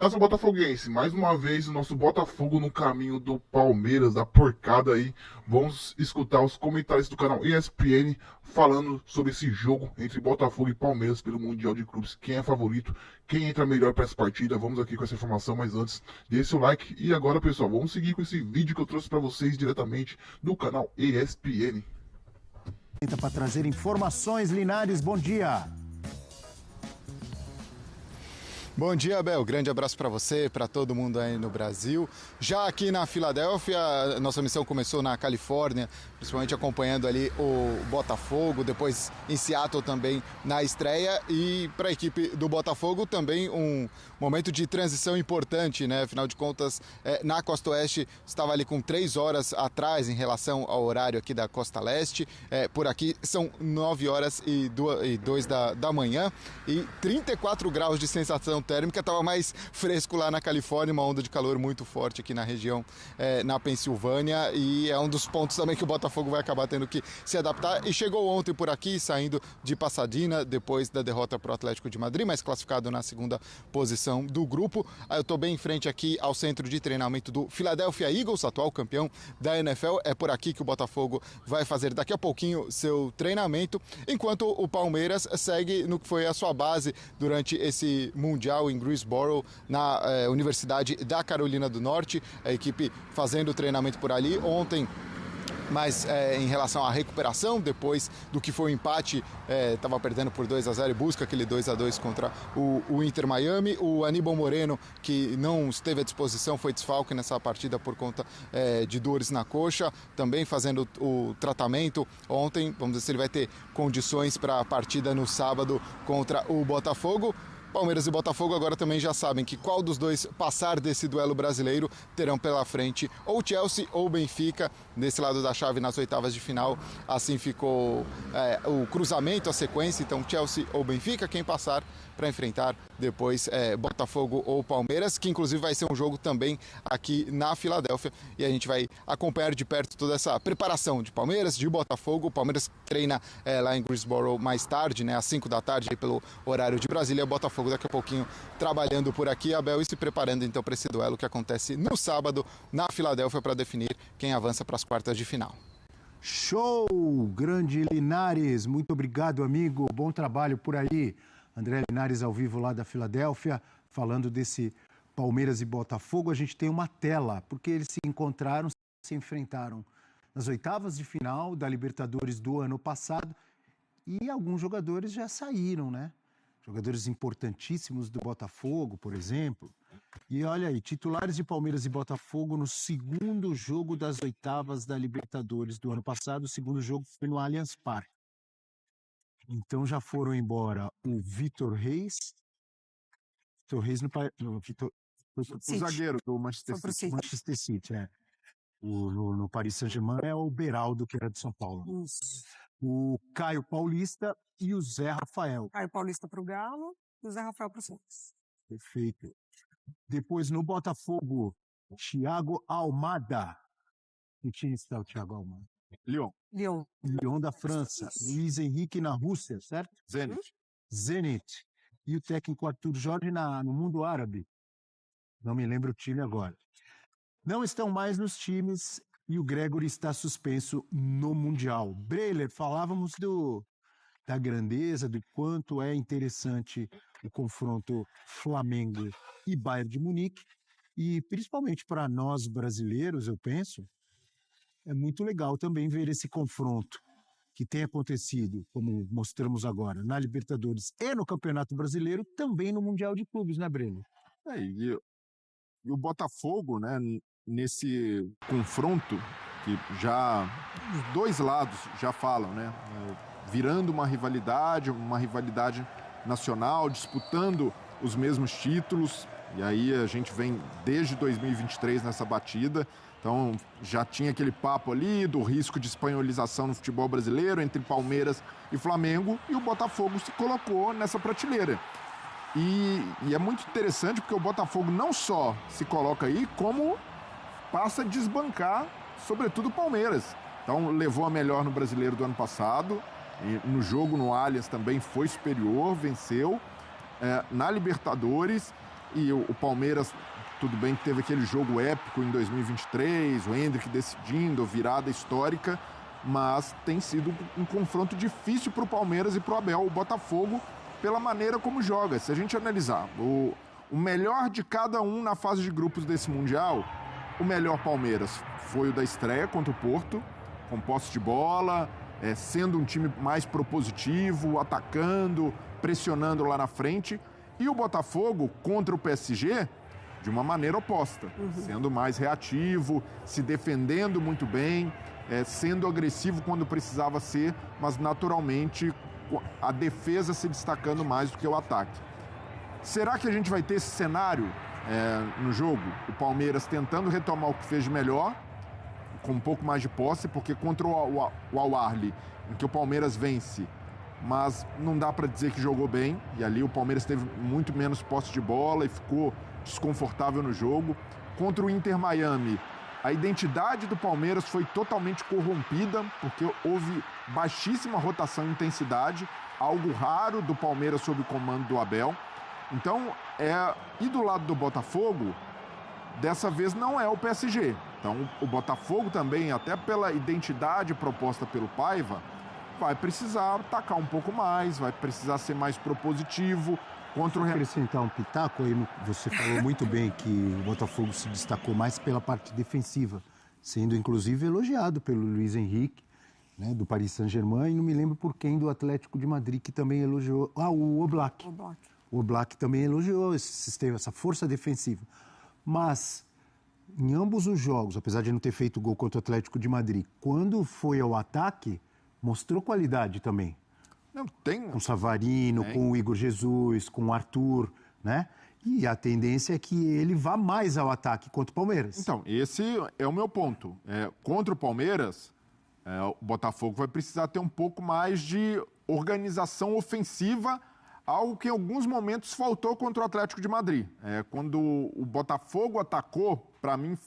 Nação Botafoguense, mais uma vez o nosso Botafogo no caminho do Palmeiras, da porcada aí. Vamos escutar os comentários do canal ESPN falando sobre esse jogo entre Botafogo e Palmeiras pelo Mundial de Clubes. Quem é favorito, quem entra melhor para essa partida. Vamos aqui com essa informação, mas antes, deixe o like. E agora, pessoal, vamos seguir com esse vídeo que eu trouxe para vocês diretamente do canal ESPN. Para trazer informações, Linares, bom dia. Bom dia, Abel. Grande abraço para você, para todo mundo aí no Brasil. Já aqui na Filadélfia, nossa missão começou na Califórnia, principalmente acompanhando ali o Botafogo, depois em Seattle também na estreia. E para a equipe do Botafogo também um momento de transição importante, né? Afinal de contas, na Costa Oeste estava ali com 3 horas atrás em relação ao horário aqui da Costa Leste. Por aqui são 9 horas e 2 da manhã e 34 graus de sensação térmica. Estava mais fresco lá na Califórnia, uma onda de calor muito forte aqui na região, na Pensilvânia, e é um dos pontos também que o Botafogo vai acabar tendo que se adaptar. E chegou ontem por aqui, saindo de Pasadena, depois da derrota para o Atlético de Madrid, mas classificado na segunda posição do grupo. Eu estou bem em frente aqui ao centro de treinamento do Philadelphia Eagles, atual campeão da NFL. É por aqui que o Botafogo vai fazer daqui a pouquinho seu treinamento, enquanto o Palmeiras segue no que foi a sua base durante esse Mundial em Greensboro, na Universidade da Carolina do Norte. A equipe fazendo o treinamento por ali ontem. Mas em relação à recuperação, depois do que foi o empate, estava perdendo por 2-0 e busca aquele 2-2 contra o Inter Miami. O Aníbal Moreno, que não esteve à disposição, foi desfalque nessa partida por conta de dores na coxa, também fazendo o tratamento ontem. Vamos ver se ele vai ter condições para a partida no sábado contra o Botafogo. Palmeiras e Botafogo agora também já sabem que qual dos dois passar desse duelo brasileiro terão pela frente ou Chelsea ou Benfica desse lado da chave nas oitavas de final. Assim ficou o cruzamento, a sequência. Então Chelsea ou Benfica, quem passar para enfrentar depois Botafogo ou Palmeiras, que inclusive vai ser um jogo também aqui na Filadélfia, e a gente vai acompanhar de perto toda essa preparação de Palmeiras, de Botafogo. O Palmeiras treina lá em Greensboro mais tarde, né, às 5 da tarde, aí pelo horário de Brasília. Botafogo daqui a pouquinho trabalhando por aqui, Abel, e se preparando então para esse duelo que acontece no sábado na Filadélfia para definir quem avança para as quartas de final. Show! Grande Linares, muito obrigado, amigo. Bom trabalho por aí. André Linares ao vivo lá da Filadélfia, falando desse Palmeiras e Botafogo. A gente tem uma tela, porque eles se encontraram, se enfrentaram nas oitavas de final da Libertadores do ano passado e alguns jogadores já saíram, né? Jogadores importantíssimos do Botafogo, por exemplo. E olha aí, titulares de Palmeiras e Botafogo no segundo jogo das oitavas da Libertadores do ano passado. O segundo jogo foi no Allianz Parque. Então já foram embora o Vitor Reis. Vitor Reis o zagueiro do Manchester City, no Paris Saint-Germain é o Beraldo, que era de São Paulo. Isso. O Caio Paulista e o Zé Rafael. Caio Paulista pro Galo e o Zé Rafael pro Santos. Perfeito. Depois no Botafogo, Thiago Almada. Que time está o Thiago Almada? Lyon da França. Luiz Henrique na Rússia, certo? Zenit. E o técnico Arthur Jorge no mundo árabe. Não me lembro o time agora. Não estão mais nos times e o Gregory está suspenso no Mundial. Breiler, falávamos da grandeza, do quanto é interessante o confronto Flamengo e Bayern de Munique. E principalmente para nós brasileiros, eu penso, é muito legal também ver esse confronto que tem acontecido, como mostramos agora, na Libertadores e no Campeonato Brasileiro, também no Mundial de Clubes, né, Breno? E o Botafogo, né, nesse confronto, que já os dois lados já falam, né, virando uma rivalidade nacional, disputando os mesmos títulos, e aí a gente vem desde 2023 nessa batida. Então já tinha aquele papo ali do risco de espanholização no futebol brasileiro entre Palmeiras e Flamengo, e o Botafogo se colocou nessa prateleira. E é muito interessante porque o Botafogo não só se coloca aí, como passa a desbancar, sobretudo o Palmeiras. Então levou a melhor no Brasileiro do ano passado, e no jogo no Allianz também foi superior, venceu. Na Libertadores, E o Palmeiras, tudo bem que teve aquele jogo épico em 2023, o Endrick decidindo, virada histórica, mas tem sido um confronto difícil para o Palmeiras e para o Abel, o Botafogo, pela maneira como joga. Se a gente analisar o melhor de cada um na fase de grupos desse Mundial, o melhor Palmeiras foi o da estreia contra o Porto, com posse de bola, sendo um time mais propositivo, atacando, pressionando lá na frente. E o Botafogo contra o PSG, de uma maneira oposta, sendo mais reativo, se defendendo muito bem, sendo agressivo quando precisava ser, mas naturalmente a defesa se destacando mais do que o ataque. Será que a gente vai ter esse cenário no jogo? O Palmeiras tentando retomar o que fez de melhor, com um pouco mais de posse, porque contra o Al-Ahly, em que o Palmeiras vence, mas não dá para dizer que jogou bem, e ali o Palmeiras teve muito menos posse de bola e ficou desconfortável no jogo. Contra o Inter Miami, a identidade do Palmeiras foi totalmente corrompida, porque houve baixíssima rotação e intensidade, algo raro do Palmeiras sob o comando do Abel. Então, e do lado do Botafogo, dessa vez não é o PSG. Então, o Botafogo também, até pela identidade proposta pelo Paiva, vai precisar atacar um pouco mais, vai precisar ser mais propositivo. Contra o acrescentar um pitaco, aí você falou muito bem que o Botafogo se destacou mais pela parte defensiva, sendo inclusive elogiado pelo Luiz Henrique, né, do Paris Saint-Germain, e não me lembro por quem do Atlético de Madrid, que também elogiou. O Oblak. O Oblak também elogiou esse sistema, essa força defensiva. Mas, em ambos os jogos, apesar de não ter feito gol contra o Atlético de Madrid, quando foi ao ataque, mostrou qualidade também. Não, tem. Com o Savarino, com o Igor Jesus, com o Arthur, né? E a tendência é que ele vá mais ao ataque contra o Palmeiras. Então, esse é o meu ponto. Contra o Palmeiras, o Botafogo vai precisar ter um pouco mais de organização ofensiva, algo que em alguns momentos faltou contra o Atlético de Madrid. Quando o Botafogo atacou, para mim,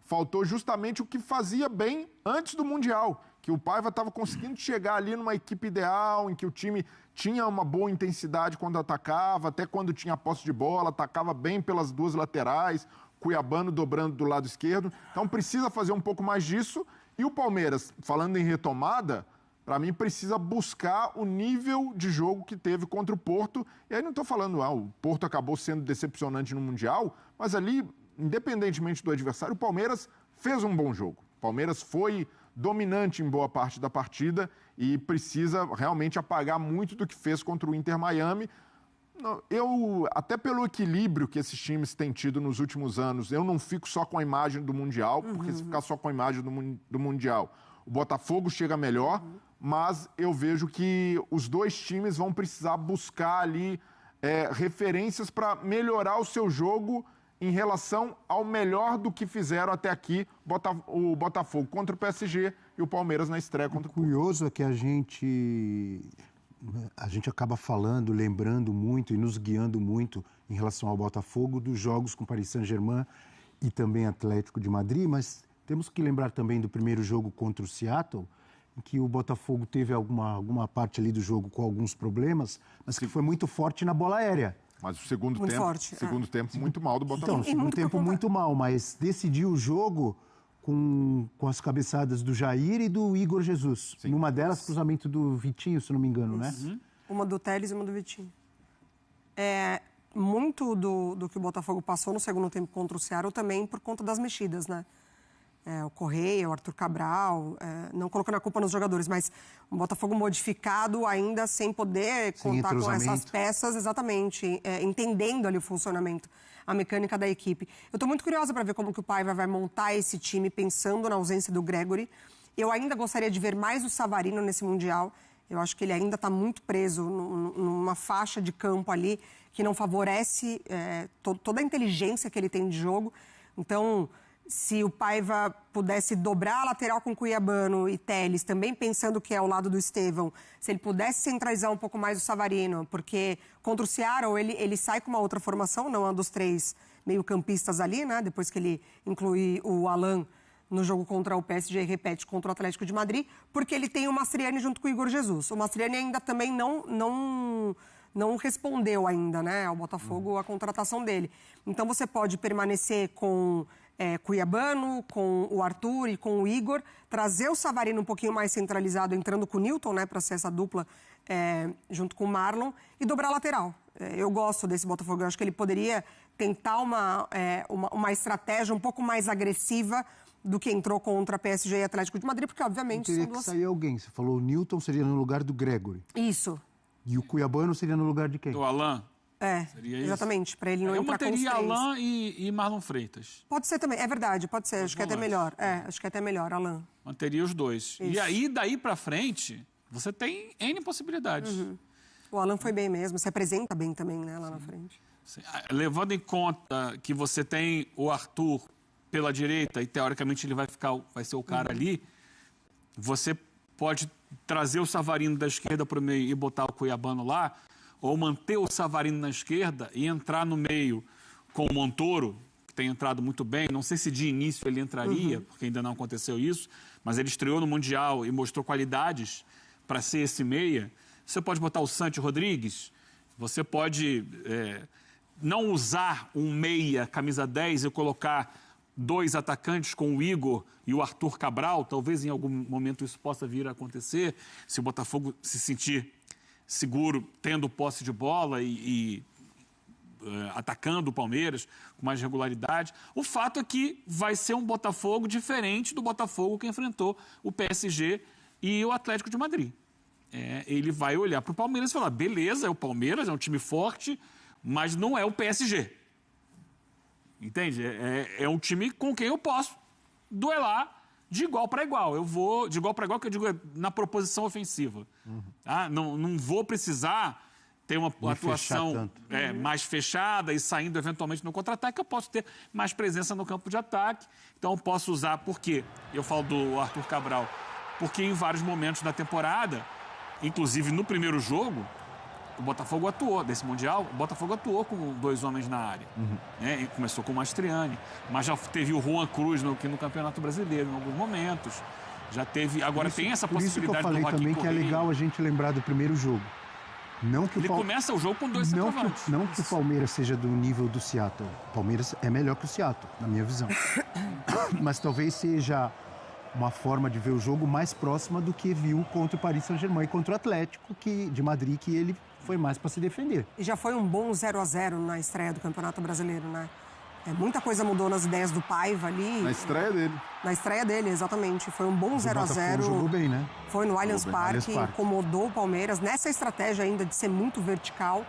faltou justamente o que fazia bem antes do Mundial, que o Paiva estava conseguindo chegar ali numa equipe ideal, em que o time tinha uma boa intensidade quando atacava, até quando tinha posse de bola, atacava bem pelas duas laterais, Cuiabano dobrando do lado esquerdo. Então precisa fazer um pouco mais disso. E o Palmeiras, falando em retomada, para mim precisa buscar o nível de jogo que teve contra o Porto. E aí não estou falando, o Porto acabou sendo decepcionante no Mundial, mas ali, independentemente do adversário, o Palmeiras fez um bom jogo. O Palmeiras foi dominante em boa parte da partida e precisa realmente apagar muito do que fez contra o Inter Miami. Até pelo equilíbrio que esses times têm tido nos últimos anos, eu não fico só com a imagem do Mundial, porque se ficar só com a imagem do Mundial, o Botafogo chega melhor, mas eu vejo que os dois times vão precisar buscar ali referências para melhorar o seu jogo em relação ao melhor do que fizeram até aqui o Botafogo contra o PSG e o Palmeiras na estreia contra o Porto. O curioso é que a gente acaba falando, lembrando muito e nos guiando muito em relação ao Botafogo dos jogos com Paris Saint-Germain e também Atlético de Madrid, mas temos que lembrar também do primeiro jogo contra o Seattle, em que o Botafogo teve alguma parte ali do jogo com alguns problemas, mas que foi muito forte na bola aérea. Mas o segundo tempo muito mal do Botafogo. Então, segundo tempo muito mal, mas decidiu o jogo com as cabeçadas do Jair e do Igor Jesus. Sim. Numa delas, cruzamento do Vitinho, se não me engano, né? Uma do Telles e uma do Vitinho. Muito do que o Botafogo passou no segundo tempo contra o Ceará também por conta das mexidas, né? O Correia, o Arthur Cabral, não colocando a culpa nos jogadores, mas um Botafogo modificado ainda sem poder contar com essas peças, exatamente, entendendo ali o funcionamento, a mecânica da equipe. Eu estou muito curiosa para ver como que o Paiva vai montar esse time, pensando na ausência do Gregori. Eu ainda gostaria de ver mais o Savarino nesse Mundial. Eu acho que ele ainda está muito preso numa faixa de campo ali que não favorece toda a inteligência que ele tem de jogo. Então, se o Paiva pudesse dobrar a lateral com Cuiabano e Telles, também pensando que é ao lado do Estevão, se ele pudesse centralizar um pouco mais o Savarino, porque contra o Seattle ele sai com uma outra formação, não é um dos três meio-campistas ali, né? Depois que ele inclui o Alan no jogo contra o PSG e repete contra o Atlético de Madrid, porque ele tem o Mastriani junto com o Igor Jesus. O Mastriani ainda também não respondeu ainda, né, ao Botafogo a contratação dele. Então você pode permanecer com Cuiabano, com o Arthur e com o Igor, trazer o Savarino um pouquinho mais centralizado, entrando com o Newton, né, para ser essa dupla junto com o Marlon, e dobrar a lateral. Eu gosto desse Botafogo, eu acho que ele poderia tentar uma estratégia um pouco mais agressiva do que entrou contra a PSG e Atlético de Madrid, porque obviamente Teria são que duas... sair alguém. Você falou o Newton seria no lugar do Gregory. Isso. E o Cuiabano seria no lugar de quem? Do Alain. Seria exatamente, para ele não Eu entrar com os manteria três. Alain e Marlon Freitas. Pode ser também, é verdade, pode ser, acho que é até volantes. melhor. acho que é até melhor, Alain. Manteria os dois. E Isso. aí, daí pra frente, você tem N possibilidades. O Alain foi bem mesmo, se apresenta bem também, né, lá na frente. Levando em conta que você tem o Arthur pela direita e teoricamente ele vai ser o cara ali, você pode trazer o Savarino da esquerda para o meio e botar o Cuiabano lá, ou manter o Savarino na esquerda e entrar no meio com o Montoro, que tem entrado muito bem. Não sei se de início ele entraria, porque ainda não aconteceu isso, mas ele estreou no Mundial e mostrou qualidades para ser esse meia. Você pode botar o Santi Rodrigues, você pode não usar um meia, camisa 10, e colocar 2 atacantes com o Igor e o Arthur Cabral. Talvez em algum momento isso possa vir a acontecer, se o Botafogo se sentir seguro tendo posse de bola e atacando o Palmeiras com mais regularidade. O fato é que vai ser um Botafogo diferente do Botafogo que enfrentou o PSG e o Atlético de Madrid. Ele vai olhar para o Palmeiras e falar, beleza, é o Palmeiras, é um time forte, mas não é o PSG. Entende? É um time com quem eu posso duelar de igual para igual. Eu vou de igual para igual, que eu digo na proposição ofensiva. Tá? Não vou precisar ter uma atuação mais fechada e saindo eventualmente no contra-ataque. Eu posso ter mais presença no campo de ataque. Então eu posso usar, por quê? Eu falo do Arthur Cabral, porque em vários momentos da temporada, inclusive no primeiro jogo, o Botafogo atuou, desse Mundial, o Botafogo atuou com 2 homens na área. E começou com o Mastriani, mas já teve o Juan Cruz no Campeonato Brasileiro em alguns momentos. Já teve. Agora tem essa possibilidade do Joaquim Correa. Por isso que eu falei também que é legal a gente lembrar do primeiro jogo. Não que Ele começa o jogo com 2 centroavantes. Não que o Palmeiras seja do nível do Seattle. O Palmeiras é melhor que o Seattle, na minha visão. Mas talvez seja uma forma de ver o jogo mais próxima do que viu contra o Paris Saint-Germain e contra o Atlético de Madrid, que ele foi mais para se defender. E já foi um bom 0-0 na estreia do Campeonato Brasileiro, né? Muita coisa mudou nas ideias do Paiva ali. Na estreia dele. Na estreia dele, exatamente. Foi um bom 0-0. Jogou bem, né? Foi no Allianz Parque, incomodou o Palmeiras. Nessa estratégia ainda de ser muito vertical.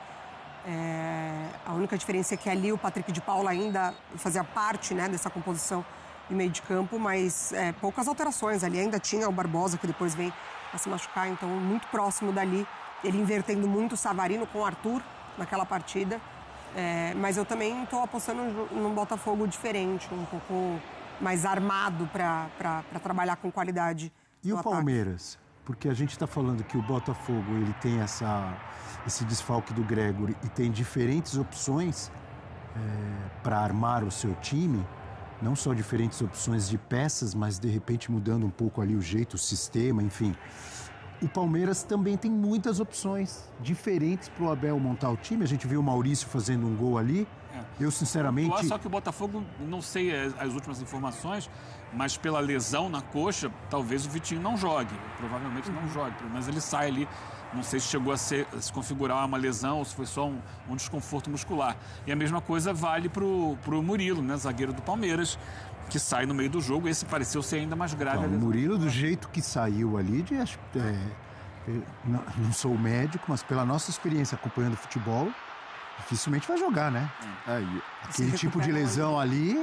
A única diferença é que ali o Patrick de Paula ainda fazia parte, né, dessa composição de meio de campo, mas poucas alterações. Ali ainda tinha o Barbosa, que depois vem a se machucar, então muito próximo dali. Ele invertendo muito o Savarino com o Arthur naquela partida. Mas eu também estou apostando num Botafogo diferente, um pouco mais armado para trabalhar com qualidade. E o Palmeiras? Porque a gente está falando que o Botafogo ele tem esse desfalque do Gregory e tem diferentes opções para armar o seu time, não só diferentes opções de peças, mas de repente mudando um pouco ali o jeito, o sistema, enfim. O Palmeiras também tem muitas opções diferentes para o Abel montar o time. A gente viu o Maurício fazendo um gol ali. Eu, sinceramente... Só que o Botafogo, não sei as últimas informações, mas pela lesão na coxa, talvez o Vitinho não jogue. Provavelmente não jogue, pelo menos ele sai ali. Não sei se chegou a se configurar uma lesão ou se foi só um desconforto muscular. E a mesma coisa vale para o Murilo, né, zagueiro do Palmeiras, que sai no meio do jogo. Esse pareceu ser ainda mais grave. O Murilo, do jeito que saiu ali, não sou médico, mas pela nossa experiência acompanhando futebol, dificilmente vai jogar, né? Aquele tipo de lesão ali,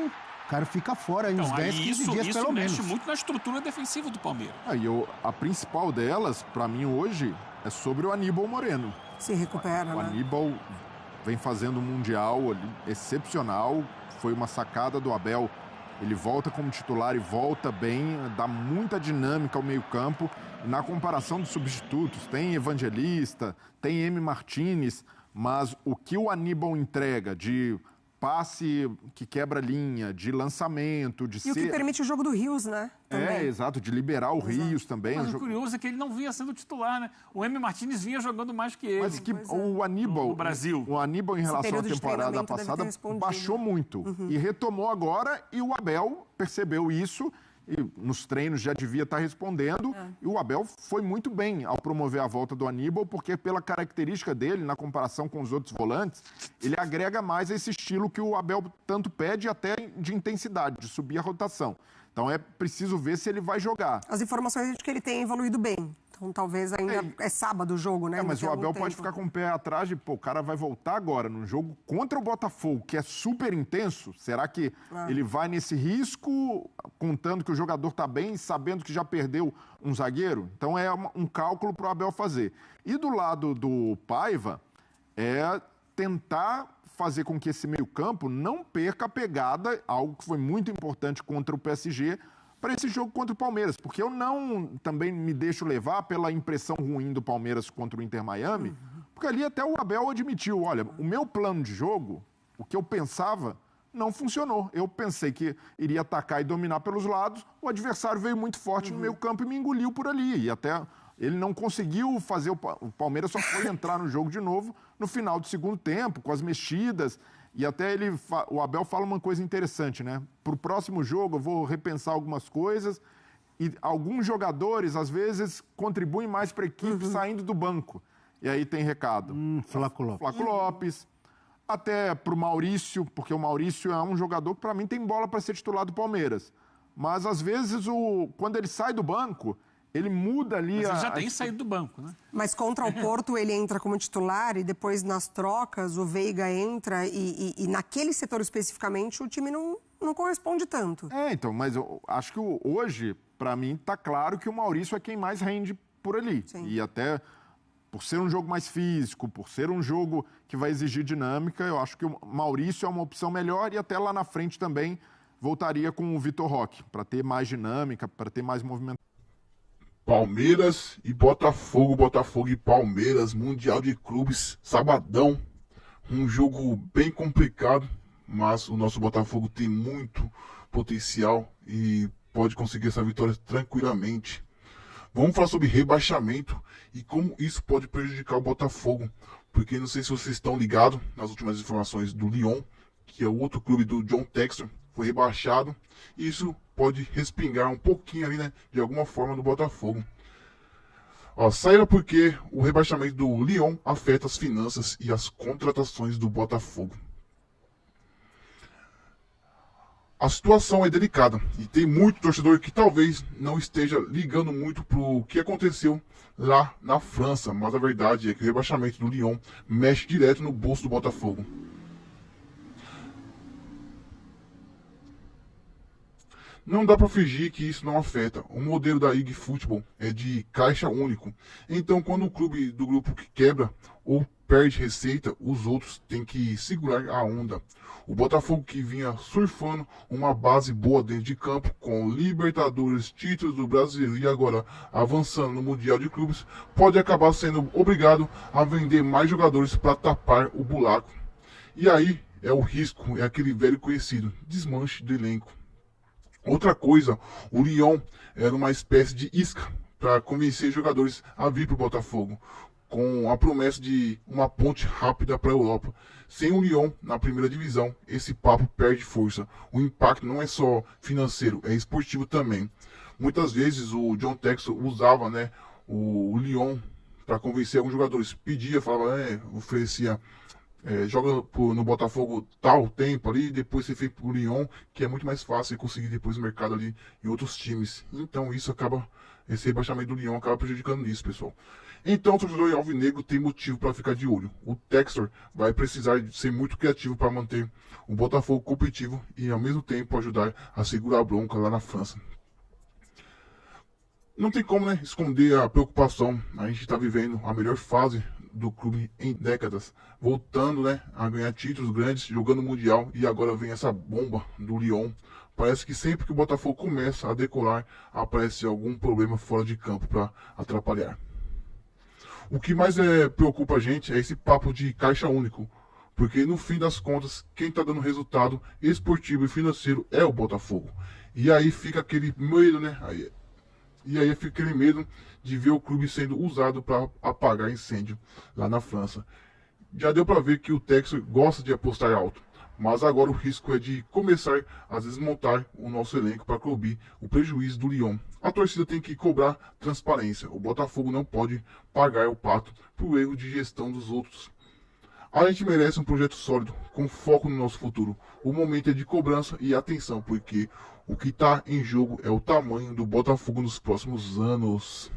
o cara fica fora uns 10, 15 dias pelo menos. Isso mexe muito na estrutura defensiva do Palmeiras. A principal delas, para mim hoje, é sobre o Aníbal Moreno. Se recupera, O Aníbal vem fazendo um Mundial ali, excepcional, foi uma sacada do Abel. Ele volta como titular e volta bem, dá muita dinâmica ao meio-campo. Na comparação dos substitutos, tem Evangelista, tem M. Martínez, mas o que o Aníbal entrega de passe que quebra linha, de lançamento, de E o que permite o jogo do Rios, né? Também. Exato, de liberar o Rios também. Mas o curioso é que ele não vinha sendo titular, né? O Emi Martinez vinha jogando mais que ele. Mas que o Aníbal, no Brasil. o Aníbal em relação à período de temporada treinamento deve ter passada respondido. baixou muito e retomou agora, e o Abel percebeu isso e nos treinos já devia estar respondendo, e o Abel foi muito bem ao promover a volta do Aníbal, porque pela característica dele, na comparação com os outros volantes, ele agrega mais a esse estilo que o Abel tanto pede, até de intensidade, de subir a rotação. Então é preciso ver se ele vai jogar. As informações de que ele tem evoluído bem. Então talvez ainda é sábado o jogo, né? Mas Daqui o a algum Abel pode tempo. ficar com o pé atrás de, o cara vai voltar agora num jogo contra o Botafogo, que é super intenso. Será que ele vai nesse risco, contando que o jogador está bem, sabendo que já perdeu um zagueiro? Então é um cálculo para o Abel fazer. E do lado do Paiva, é tentar fazer com que esse meio-campo não perca a pegada, algo que foi muito importante contra o PSG, para esse jogo contra o Palmeiras, porque eu não também me deixo levar pela impressão ruim do Palmeiras contra o Inter Miami, porque ali até o Abel admitiu, olha, o meu plano de jogo, o que eu pensava, não funcionou. Eu pensei que iria atacar e dominar pelos lados, o adversário veio muito forte no meio campo e me engoliu por ali, e até ele não conseguiu fazer, o Palmeiras só foi entrar no jogo de novo no final do segundo tempo, com as mexidas. E até o Abel fala uma coisa interessante, né? Para o próximo jogo eu vou repensar algumas coisas e alguns jogadores, às vezes, contribuem mais para a equipe saindo do banco. E aí tem recado. Flaco Lopes. Flaco Lopes, até para o Maurício, porque o Maurício é um jogador que para mim tem bola para ser titular do Palmeiras. Mas às vezes, quando ele sai do banco, ele muda ali... Mas ele já tem saído do banco, né? Mas contra o Porto ele entra como titular e depois nas trocas o Veiga entra e naquele setor especificamente o time não corresponde tanto. Então, mas eu acho que hoje, para mim, tá claro que o Maurício é quem mais rende por ali. Sim. E até por ser um jogo mais físico, por ser um jogo que vai exigir dinâmica, eu acho que o Maurício é uma opção melhor e até lá na frente também voltaria com o Vitor Roque, para ter mais dinâmica, para ter mais movimento. Palmeiras e Botafogo, Botafogo e Palmeiras, Mundial de Clubes, sabadão. Um jogo bem complicado, mas o nosso Botafogo tem muito potencial e pode conseguir essa vitória tranquilamente. Vamos falar sobre rebaixamento e como isso pode prejudicar o Botafogo, porque não sei se vocês estão ligados nas últimas informações do Lyon, que é o outro clube do John Textor, foi rebaixado, e isso pode respingar um pouquinho ali, né, de alguma forma do Botafogo. Saíram porque o rebaixamento do Lyon afeta as finanças e as contratações do Botafogo. A situação é delicada e tem muito torcedor que talvez não esteja ligando muito para o que aconteceu lá na França, mas a verdade é que o rebaixamento do Lyon mexe direto no bolso do Botafogo. Não dá para fingir que isso não afeta. O modelo da IG Futebol é de caixa único. Então, quando o clube do grupo que quebra ou perde receita, os outros têm que segurar a onda. O Botafogo, que vinha surfando uma base boa dentro de campo, com Libertadores, títulos do Brasil e agora avançando no Mundial de Clubes, pode acabar sendo obrigado a vender mais jogadores para tapar o buraco. E aí é o risco, é aquele velho conhecido, desmanche do elenco. Outra coisa, o Lyon era uma espécie de isca para convencer jogadores a vir para o Botafogo, com a promessa de uma ponte rápida para a Europa. Sem o Lyon na primeira divisão, esse papo perde força. O impacto não é só financeiro, é esportivo também. Muitas vezes o John Textor usava, né, o Lyon para convencer alguns jogadores. Pedia, falava, oferecia... joga no Botafogo tal tempo ali, depois você fica pro Lyon, que é muito mais fácil você conseguir depois o mercado ali em outros times. Então esse rebaixamento do Lyon acaba prejudicando nisso, pessoal. Então o torcedor alvinegro tem motivo para ficar de olho. O Textor vai precisar de ser muito criativo para manter o Botafogo competitivo e ao mesmo tempo ajudar a segurar a bronca lá na França. Não tem como, né, esconder a preocupação. A gente está vivendo a melhor fase do clube em décadas, voltando, né, a ganhar títulos grandes, jogando Mundial, e agora vem essa bomba do Lyon. Parece que sempre que o Botafogo começa a decolar, aparece algum problema fora de campo para atrapalhar. O que mais preocupa a gente é esse papo de caixa único, Porque no fim das contas, quem está dando resultado esportivo e financeiro é o Botafogo. E aí fica aquele medo, né? E aí fica aquele medo de ver o clube sendo usado para apagar incêndio lá na França. Já deu para ver que o Texas gosta de apostar alto, mas agora o risco é de começar a desmontar o nosso elenco para cobrir o prejuízo do Lyon. A torcida tem que cobrar transparência. O Botafogo não pode pagar o pato por erro de gestão dos outros. A gente merece um projeto sólido, com foco no nosso futuro. O momento é de cobrança e atenção, porque o que está em jogo é o tamanho do Botafogo nos próximos anos.